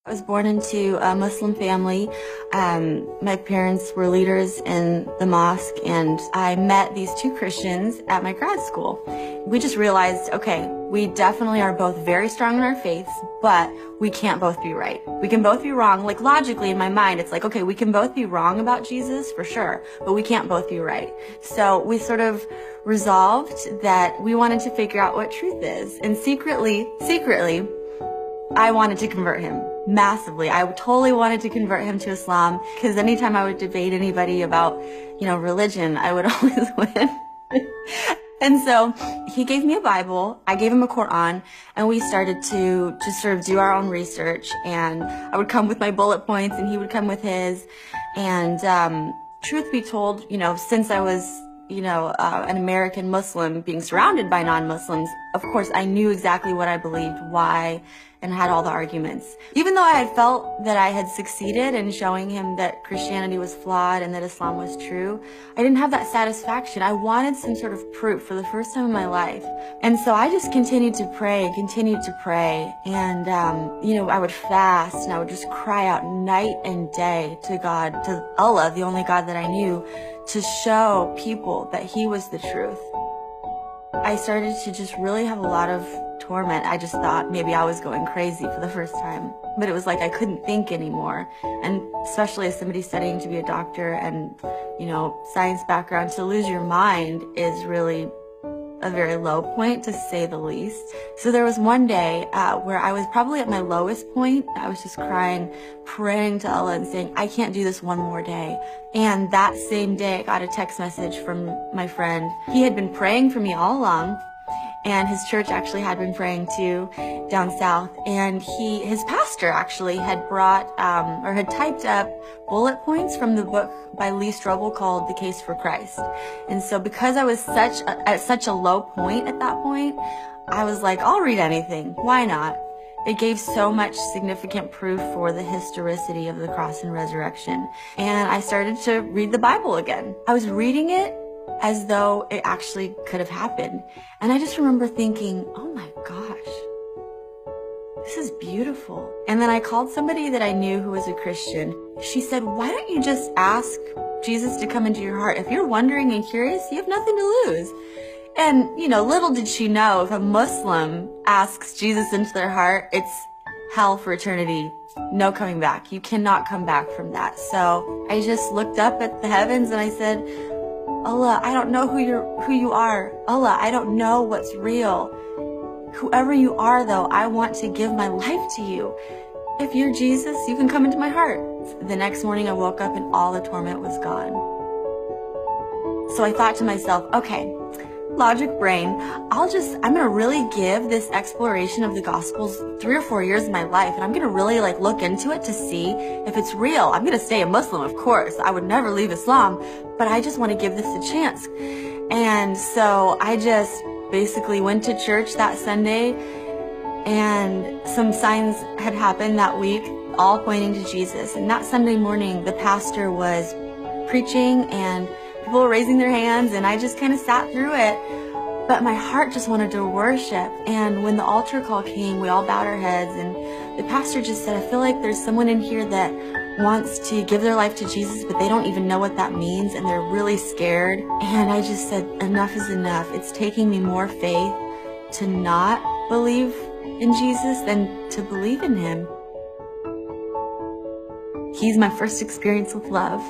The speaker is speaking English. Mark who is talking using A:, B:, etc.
A: I was born into a Muslim family. My parents were leaders in the mosque, and I met these two Christians at my grad school. We just realized, okay, we definitely are both very strong in our faiths, but we can't both be right. We can both be wrong. Like, logically in my mind, it's like, okay, we can both be wrong about Jesus for sure, but we can't both be right. So we sort of resolved that we wanted to figure out what truth is. And secretly, I wanted to convert him massively. I totally wanted to convert him to Islam, because anytime I would debate anybody about, religion, I would always win. And so he gave me a Bible, I gave him a Quran, and we started to just sort of do our own research. And I would come with my bullet points and he would come with his. And truth be told, since I was an American Muslim being surrounded by non-Muslims, of course, I knew exactly what I believed, why, and had all the arguments. Even though I had felt that I had succeeded in showing him that Christianity was flawed and that Islam was true, I didn't have that satisfaction. I wanted some sort of proof for the first time in my life. And so I just continued to pray. And, I would fast and I would just cry out night and day to God, to Allah, the only God that I knew, to show people that he was the truth. I started to just really have a lot of torment. I just thought maybe I was going crazy for the first time, but it was like I couldn't think anymore. And especially as somebody studying to be a doctor and, science background, to lose your mind is really a very low point, to say the least. So there was one day where I was probably at my lowest point. I was just crying, praying to Allah and saying, I can't do this one more day. And that same day, I got a text message from my friend. He had been praying for me all along, and his church actually had been praying too down south. And his pastor actually had brought, or had typed up bullet points from the book by Lee Strobel called The Case for Christ. And so because I was at such a low point at that point, I was like, I'll read anything. Why not? It gave so much significant proof for the historicity of the cross and resurrection. And I started to read the Bible again. I was reading it as though it actually could have happened. And I just remember thinking, oh my gosh, this is beautiful. And then I called somebody that I knew who was a Christian. She said, why don't you just ask Jesus to come into your heart? If you're wondering and curious, you have nothing to lose. And, little did she know, if a Muslim asks Jesus into their heart, it's hell for eternity. No coming back. You cannot come back from that. So I just looked up at the heavens and I said, Allah, I don't know who you are. Allah, I don't know what's real. Whoever you are, though, I want to give my life to you. If you're Jesus, you can come into my heart. The next morning I woke up and all the torment was gone. So I thought to myself, okay, logic brain, I'm going to really give this exploration of the Gospels 3 or 4 years of my life, and I'm going to really look into it to see if it's real. I'm going to stay a Muslim, of course. I would never leave Islam, but I just want to give this a chance. And so I just basically went to church that Sunday, and some signs had happened that week, all pointing to Jesus. And that Sunday morning, the pastor was preaching and people were raising their hands, and I just kind of sat through it. But my heart just wanted to worship. And when the altar call came, we all bowed our heads, and the pastor just said, I feel like there's someone in here that wants to give their life to Jesus, but they don't even know what that means, and they're really scared. And I just said, enough is enough. It's taking me more faith to not believe in Jesus than to believe in him. He's my first experience with love.